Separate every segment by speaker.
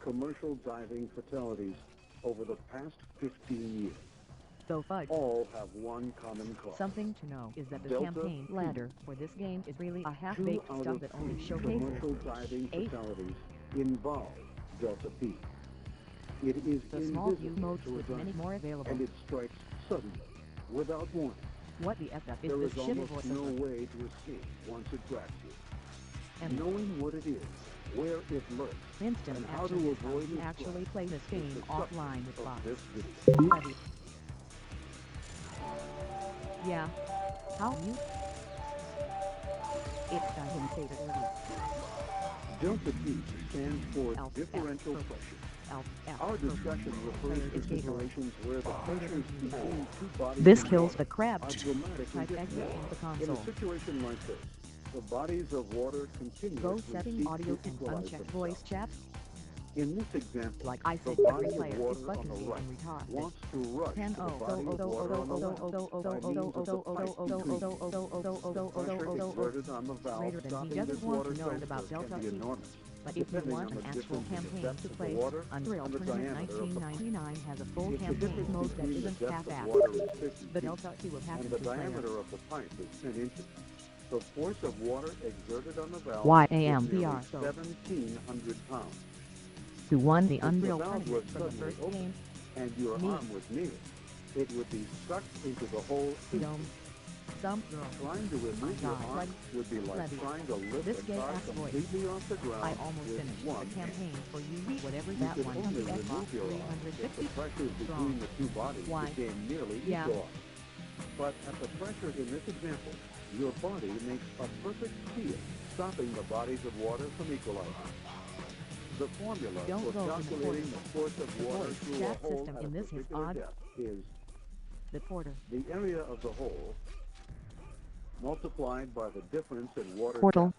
Speaker 1: commercial diving fatalities over the past 15 years.
Speaker 2: So fudge.
Speaker 1: All have one common cause.
Speaker 2: Something to know is that the
Speaker 1: Delta
Speaker 2: campaign
Speaker 1: P.
Speaker 2: ladder for this game is really a
Speaker 1: 2
Speaker 2: half-baked
Speaker 1: out
Speaker 2: stuff
Speaker 1: of
Speaker 2: that only
Speaker 1: 3
Speaker 2: showcases
Speaker 1: commercial diving
Speaker 2: 8.
Speaker 1: fatalities involve Delta P. It is
Speaker 2: The small view
Speaker 1: invisible
Speaker 2: modes
Speaker 1: to a
Speaker 2: with many
Speaker 1: diver,
Speaker 2: more available.
Speaker 1: and it strikes suddenly, without warning.
Speaker 2: What the FF is
Speaker 1: There
Speaker 2: this
Speaker 1: is
Speaker 2: shit
Speaker 1: almost
Speaker 2: voice
Speaker 1: no
Speaker 2: over?
Speaker 1: way to escape once it grabs you.
Speaker 2: And
Speaker 1: Knowing what it is, where it lurks,
Speaker 2: instant
Speaker 1: and how
Speaker 2: action
Speaker 1: to
Speaker 2: is how
Speaker 1: avoid
Speaker 2: you
Speaker 1: its
Speaker 2: actually
Speaker 1: grasp
Speaker 2: play this
Speaker 1: is
Speaker 2: game
Speaker 1: the
Speaker 2: offline
Speaker 1: subject
Speaker 2: with
Speaker 1: of
Speaker 2: bots.
Speaker 1: this video.
Speaker 2: Heavy. Yeah. How you? It's diving fatally.
Speaker 1: Delta P stands for
Speaker 2: Alpha,
Speaker 1: differential
Speaker 2: F,
Speaker 1: pressure.
Speaker 2: Alpha,
Speaker 1: Our discussion refers
Speaker 2: Player
Speaker 1: to
Speaker 2: escape mode.
Speaker 1: situations where the pressures between two bodies
Speaker 2: This
Speaker 1: in
Speaker 2: kills
Speaker 1: water
Speaker 2: the crab.
Speaker 1: are dramatically
Speaker 2: Type
Speaker 1: different.
Speaker 2: exit in the
Speaker 1: In
Speaker 2: console.
Speaker 1: a situation like this, the bodies of water
Speaker 2: Go
Speaker 1: continuously
Speaker 2: setting
Speaker 1: seek
Speaker 2: audio
Speaker 1: to
Speaker 2: and
Speaker 1: equalize
Speaker 2: uncheck
Speaker 1: themselves.
Speaker 2: voice chat.
Speaker 1: In this example,
Speaker 2: Like I
Speaker 1: the
Speaker 2: said, every
Speaker 1: body of
Speaker 2: player is
Speaker 1: water on
Speaker 2: fucking
Speaker 1: the
Speaker 2: gay
Speaker 1: right
Speaker 2: and retarded.
Speaker 1: wants to rush to the body of water on the left by means of the pipe between them. The pressure exerted on the valve
Speaker 2: Greater than he
Speaker 1: stopping
Speaker 2: doesn't
Speaker 1: this
Speaker 2: want
Speaker 1: water
Speaker 2: to know
Speaker 1: transfer
Speaker 2: about Delta
Speaker 1: can be
Speaker 2: P.
Speaker 1: enormous,
Speaker 2: But if you
Speaker 1: depending
Speaker 2: want
Speaker 1: on
Speaker 2: an
Speaker 1: the
Speaker 2: actual
Speaker 1: difference in the
Speaker 2: campaign
Speaker 1: depth
Speaker 2: to
Speaker 1: of the
Speaker 2: play,
Speaker 1: water
Speaker 2: Unreal
Speaker 1: and the
Speaker 2: Tournament
Speaker 1: diameter of the pipe.
Speaker 2: 1999 has a full
Speaker 1: If the
Speaker 2: campaign
Speaker 1: difference
Speaker 2: mode that
Speaker 1: between the
Speaker 2: isn't
Speaker 1: depth of
Speaker 2: half-assed.
Speaker 1: water is 50
Speaker 2: The
Speaker 1: feet
Speaker 2: Delta P will happen
Speaker 1: and the
Speaker 2: to player.
Speaker 1: diameter of the pipe is 10 inches, the force of water exerted on the valve
Speaker 2: YAM
Speaker 1: is nearly
Speaker 2: VR, so
Speaker 1: 1,700 pounds.
Speaker 2: who won the
Speaker 1: If the
Speaker 2: Unreal
Speaker 1: valve
Speaker 2: Tournament
Speaker 1: was
Speaker 2: from the
Speaker 1: suddenly
Speaker 2: first
Speaker 1: open
Speaker 2: game?
Speaker 1: and your
Speaker 2: Me.
Speaker 1: arm was near, it would be sucked into the hole
Speaker 2: Dome.
Speaker 1: instantly.
Speaker 2: Some girl.
Speaker 1: Trying to remove
Speaker 2: My
Speaker 1: your
Speaker 2: God,
Speaker 1: arm
Speaker 2: like
Speaker 1: would be like
Speaker 2: Levy.
Speaker 1: trying to lift
Speaker 2: This
Speaker 1: a
Speaker 2: gay
Speaker 1: car
Speaker 2: ass voice.
Speaker 1: completely off the ground
Speaker 2: I almost
Speaker 1: with
Speaker 2: finished
Speaker 1: one
Speaker 2: the
Speaker 1: hand.
Speaker 2: campaign for you. Whatever
Speaker 1: You
Speaker 2: that
Speaker 1: could only
Speaker 2: 100 Xbox
Speaker 1: remove your arm if the
Speaker 2: 350
Speaker 1: pressures
Speaker 2: strong.
Speaker 1: between the two bodies
Speaker 2: Why?
Speaker 1: became nearly
Speaker 2: Yeah.
Speaker 1: equal. But at the pressure in this example, your body makes a perfect seal, stopping the bodies of water from equalizing. The formula
Speaker 2: Don't
Speaker 1: for
Speaker 2: go to the
Speaker 1: calculating the force of
Speaker 2: The
Speaker 1: water
Speaker 2: voice
Speaker 1: through a
Speaker 2: chat
Speaker 1: hole
Speaker 2: system
Speaker 1: at a
Speaker 2: in this is
Speaker 1: particular
Speaker 2: odd.
Speaker 1: depth is
Speaker 2: The Porter.
Speaker 1: the area of the hole multiplied by the difference in water
Speaker 2: Portal.
Speaker 1: depth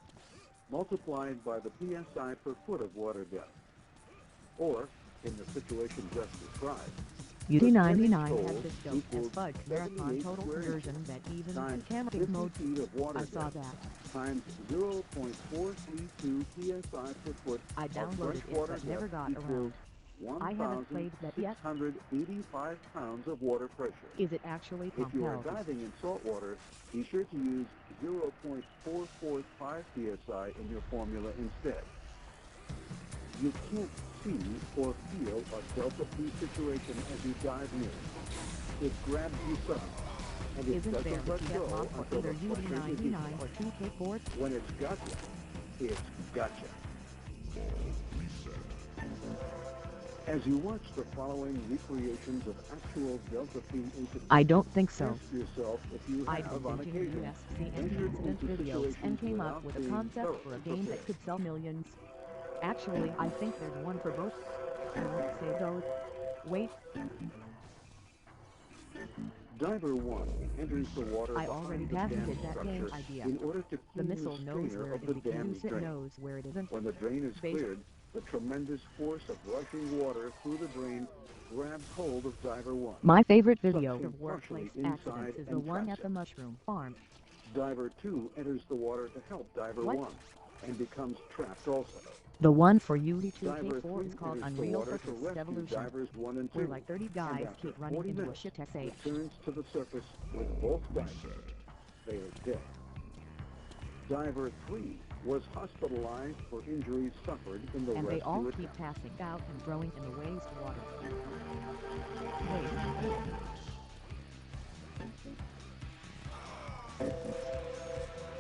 Speaker 1: multiplied by the psi per foot of water depth. Or, in the situation just described,
Speaker 2: UT99
Speaker 1: hole
Speaker 2: had this dope as
Speaker 1: equals
Speaker 2: fudge marathon
Speaker 1: 78
Speaker 2: total
Speaker 1: square
Speaker 2: conversion
Speaker 1: inches
Speaker 2: that even in
Speaker 1: times
Speaker 2: camera
Speaker 1: 50
Speaker 2: mode,
Speaker 1: feet of water
Speaker 2: I saw
Speaker 1: depth
Speaker 2: that.
Speaker 1: times 0.432 psi per foot
Speaker 2: I
Speaker 1: of
Speaker 2: downloaded it
Speaker 1: freshwater
Speaker 2: but never
Speaker 1: depth
Speaker 2: got
Speaker 1: equals
Speaker 2: around. I haven't played that yet.
Speaker 1: 1,685 pounds of water pressure.
Speaker 2: Is it actually
Speaker 1: If you are
Speaker 2: compelled?
Speaker 1: diving in salt water, be sure to use 0.445 psi in your formula instead. You can't see or feel a delta P situation as you dive near it. It grabs you suddenly, and it
Speaker 2: Isn't there
Speaker 1: doesn't
Speaker 2: a
Speaker 1: let
Speaker 2: get
Speaker 1: go
Speaker 2: lock for
Speaker 1: until
Speaker 2: either
Speaker 1: the pressure is
Speaker 2: UD99
Speaker 1: equal.
Speaker 2: or 2K4?
Speaker 1: When it's gotcha, it's gotcha. As you watch the following recreations of actual delta P incidents,
Speaker 2: I don't think so.
Speaker 1: ask yourself if you
Speaker 2: I've
Speaker 1: have,
Speaker 2: been
Speaker 1: on
Speaker 2: binging
Speaker 1: occasion,
Speaker 2: USC and
Speaker 1: entered
Speaker 2: incident
Speaker 1: into
Speaker 2: videos and
Speaker 1: situations
Speaker 2: came up
Speaker 1: without
Speaker 2: with a
Speaker 1: being
Speaker 2: concept for a
Speaker 1: thoroughly
Speaker 2: game that
Speaker 1: prepared.
Speaker 2: could sell millions. Actually, I think there's one for both. I won't say those. Wait,
Speaker 1: Diver 1 enters the water
Speaker 2: I already
Speaker 1: behind the dam
Speaker 2: patented that game
Speaker 1: structure
Speaker 2: idea.
Speaker 1: in order to
Speaker 2: The
Speaker 1: clean
Speaker 2: missile
Speaker 1: the
Speaker 2: knows
Speaker 1: strainer
Speaker 2: where
Speaker 1: of
Speaker 2: it
Speaker 1: the
Speaker 2: is because
Speaker 1: dam's
Speaker 2: it
Speaker 1: drain.
Speaker 2: knows where it isn't.
Speaker 1: When the drain is
Speaker 2: Base.
Speaker 1: cleared, the tremendous force of rushing water through the drain grabs hold of Diver 1.
Speaker 2: My favorite video
Speaker 1: sucks him
Speaker 2: of workplace
Speaker 1: partially
Speaker 2: accidents
Speaker 1: inside
Speaker 2: is the
Speaker 1: and
Speaker 2: one
Speaker 1: traps
Speaker 2: at the
Speaker 1: him.
Speaker 2: mushroom farm.
Speaker 1: Diver 2 enters the water to help Diver
Speaker 2: What?
Speaker 1: 1 and becomes trapped also.
Speaker 2: The one for
Speaker 1: Diver
Speaker 2: UD2K4
Speaker 1: 3
Speaker 2: is called
Speaker 1: enters the
Speaker 2: Unreal
Speaker 1: water to
Speaker 2: Focus
Speaker 1: rescue
Speaker 2: Evolution,
Speaker 1: Divers 1 and 2,
Speaker 2: where like 30
Speaker 1: and
Speaker 2: guys
Speaker 1: after
Speaker 2: keep running
Speaker 1: 40
Speaker 2: into a
Speaker 1: minutes,
Speaker 2: shit SH.
Speaker 1: returns to the surface with both divers. They are dead. Diver 3 was hospitalized for injuries suffered in the
Speaker 2: And they all
Speaker 1: rescue
Speaker 2: keep
Speaker 1: attempt.
Speaker 2: passing out and throwing in the wastewater. Wait,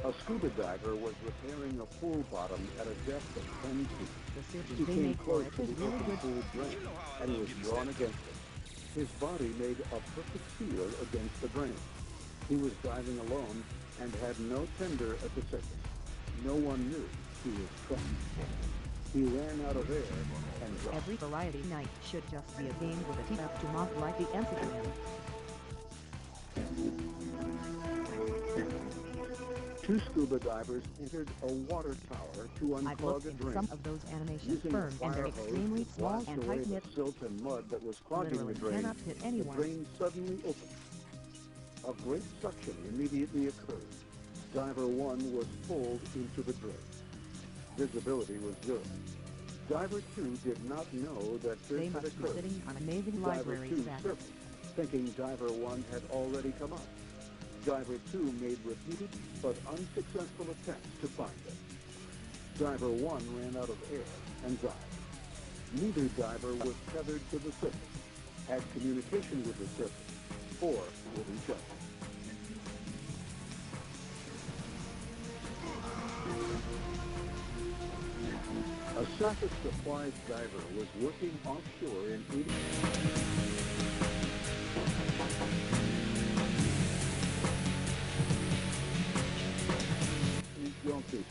Speaker 1: A scuba diver was repairing a pool bottom at a depth of 10 feet.
Speaker 2: the
Speaker 1: He
Speaker 2: searches they
Speaker 1: came
Speaker 2: make for
Speaker 1: close
Speaker 2: it
Speaker 1: to
Speaker 2: is
Speaker 1: the
Speaker 2: really
Speaker 1: open
Speaker 2: good.
Speaker 1: pool drain and was drawn against it. His body made a perfect seal against the drain. He was diving alone and had no tender at the surface. No one knew he was trapped. He ran out of air and dropped.
Speaker 2: Every variety night should just be a game with a TF to mock like the Instagram.
Speaker 1: Two scuba divers entered a water tower to
Speaker 2: I've
Speaker 1: unclog
Speaker 2: looked
Speaker 1: a
Speaker 2: into
Speaker 1: drain.
Speaker 2: some of those animations
Speaker 1: Using a
Speaker 2: firm and they're
Speaker 1: fire hose
Speaker 2: extremely
Speaker 1: to
Speaker 2: small
Speaker 1: blast
Speaker 2: and
Speaker 1: away
Speaker 2: tight-knit.
Speaker 1: the silt and mud that was clogging
Speaker 2: Literally
Speaker 1: the drain,
Speaker 2: cannot hit
Speaker 1: the
Speaker 2: anyone.
Speaker 1: drain suddenly opened. A great suction immediately occurred. Diver 1 was pulled into the drain. Visibility was zero. Diver 2 did not know that this
Speaker 2: They
Speaker 1: had
Speaker 2: must be
Speaker 1: occurred.
Speaker 2: sitting on a Navy
Speaker 1: Diver
Speaker 2: library
Speaker 1: 2
Speaker 2: set.
Speaker 1: surfaced, thinking Diver 1 had already come up. Diver 2 made repeated but unsuccessful attempts to find it. Diver 1 ran out of air and died. Neither diver was tethered to the surface, had communication with the surface, or with each other. A surface supplies diver was working offshore in 80... Shellfish.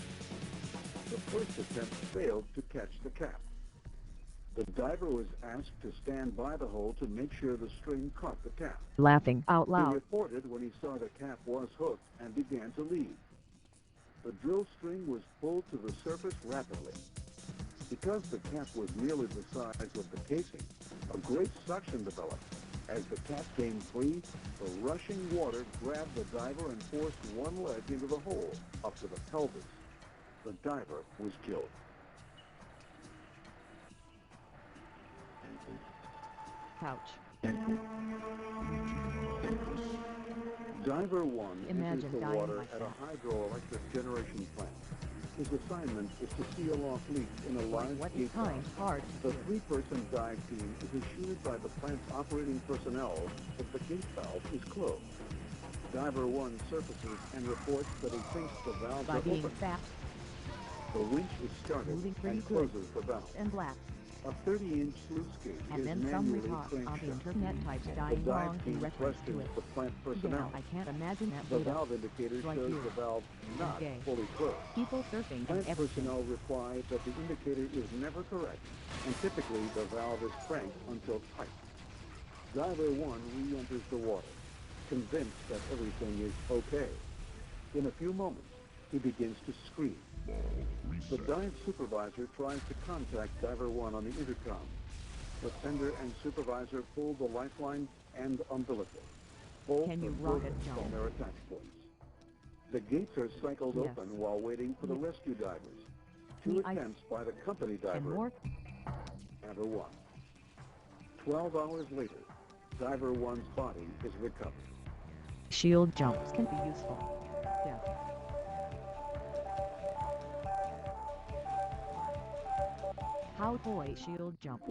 Speaker 1: The first attempt failed to catch the cap. The diver was asked to stand by the hole to make sure the string caught the cap.
Speaker 2: Laughing out
Speaker 1: He
Speaker 2: loud.
Speaker 1: reported when he saw the cap was hooked and began to leave. The drill string was pulled to the surface rapidly. Because the cap was nearly the size of the casing, a great suction developed. As the cap came free, the rushing water grabbed the diver and forced one leg into the hole, up to the pelvis. The diver was killed.
Speaker 2: Couch.
Speaker 1: Diver 1 enters
Speaker 2: Imagine
Speaker 1: the
Speaker 2: dying
Speaker 1: water
Speaker 2: like
Speaker 1: at
Speaker 2: that.
Speaker 1: a hydroelectric generation plant. His assignment is to seal off leaks in a
Speaker 2: Like
Speaker 1: large
Speaker 2: what
Speaker 1: gate
Speaker 2: kind
Speaker 1: valve.
Speaker 2: hard to
Speaker 1: The
Speaker 2: do.
Speaker 1: three-person dive team is assured by the plant's operating personnel that the gate valve is closed. Diver 1 surfaces and reports that he thinks the valves
Speaker 2: By
Speaker 1: are
Speaker 2: being
Speaker 1: open.
Speaker 2: fast
Speaker 1: The winch is started
Speaker 2: moving pretty
Speaker 1: and
Speaker 2: good.
Speaker 1: closes the valve.
Speaker 2: and black.
Speaker 1: A 30-inch sluice gate
Speaker 2: And
Speaker 1: is
Speaker 2: then some
Speaker 1: manually
Speaker 2: report on the
Speaker 1: cranked shut.
Speaker 2: internet types
Speaker 1: The
Speaker 2: dying wrong
Speaker 1: dive
Speaker 2: in
Speaker 1: team
Speaker 2: reference to
Speaker 1: questions
Speaker 2: it.
Speaker 1: the plant
Speaker 2: Yeah,
Speaker 1: personnel.
Speaker 2: I can't imagine that
Speaker 1: The
Speaker 2: data.
Speaker 1: valve indicator
Speaker 2: Right
Speaker 1: shows
Speaker 2: here.
Speaker 1: the valve not
Speaker 2: Okay.
Speaker 1: fully closed.
Speaker 2: People surfing and
Speaker 1: Plant
Speaker 2: everything.
Speaker 1: personnel reply that the indicator is never correct, and typically the valve is cranked until tight. Diver 1 re-enters the water, convinced that everything is okay. In a few moments, he begins to scream. The dive supervisor tries to contact Diver 1 on the intercom. The tender and supervisor pull the lifeline and umbilical. Both
Speaker 2: Can you
Speaker 1: are
Speaker 2: rocket
Speaker 1: broken
Speaker 2: jump?
Speaker 1: from their attach points. The gates are cycled
Speaker 2: Yes.
Speaker 1: open while waiting for the
Speaker 2: Yes.
Speaker 1: rescue divers. Two
Speaker 2: Me, I-
Speaker 1: attempts by the company
Speaker 2: And
Speaker 1: diver,
Speaker 2: more.
Speaker 1: Diver 1. 12 hours later, Diver 1's body is recovered.
Speaker 2: Shield jumps can be useful. Yeah. How toy shield jump.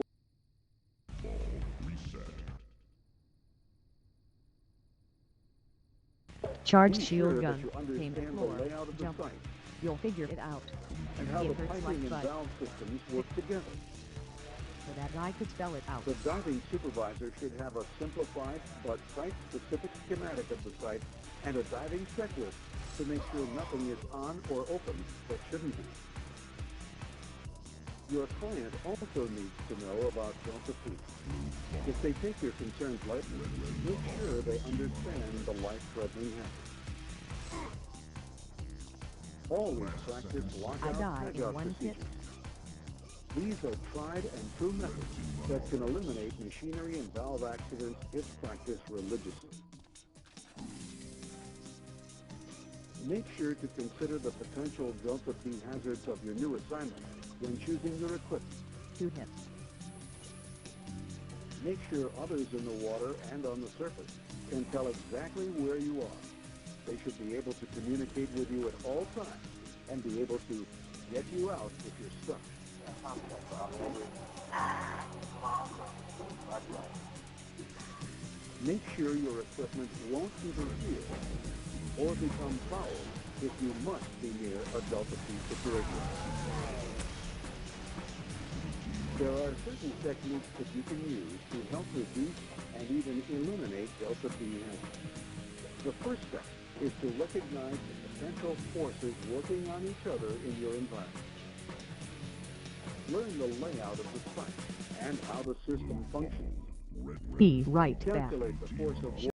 Speaker 2: Charged
Speaker 1: Be
Speaker 2: shield
Speaker 1: sure that
Speaker 2: gun.
Speaker 1: you
Speaker 2: Came to
Speaker 1: understand
Speaker 2: floor.
Speaker 1: the layout of the
Speaker 2: Jump.
Speaker 1: site
Speaker 2: You'll figure it out.
Speaker 1: and how the
Speaker 2: It hurts
Speaker 1: piping
Speaker 2: like
Speaker 1: and
Speaker 2: butt.
Speaker 1: valve systems work together.
Speaker 2: So that I could spell it out.
Speaker 1: The diving supervisor should have a simplified but site-specific schematic of the site and a diving checklist to make sure nothing is on or open that shouldn't be. Your client also needs to know about Delta Fleet. If they take your concerns lightly, make sure they understand the life-threatening hazard. Always practice
Speaker 2: I
Speaker 1: lockout
Speaker 2: die in
Speaker 1: tagout
Speaker 2: one hit.
Speaker 1: procedures. These are tried and true methods that can eliminate machinery and valve accidents if practiced religiously. Make sure to consider the potential Delta P hazards of your new assignment when choosing your equipment.
Speaker 2: 2 hits.
Speaker 1: Make sure others in the water and on the surface can tell exactly where you are. They should be able to communicate with you at all times and be able to get you out if you're stuck. Make sure your equipment won't interfere or become foul if you must be near a Delta P situation. There are certain techniques that you can use to help reduce and even eliminate Delta P hazards. The first step is to recognize the potential forces working on each other in your environment. Learn the layout of the site and how the system functions.
Speaker 2: Be right back.
Speaker 1: Calculate the force of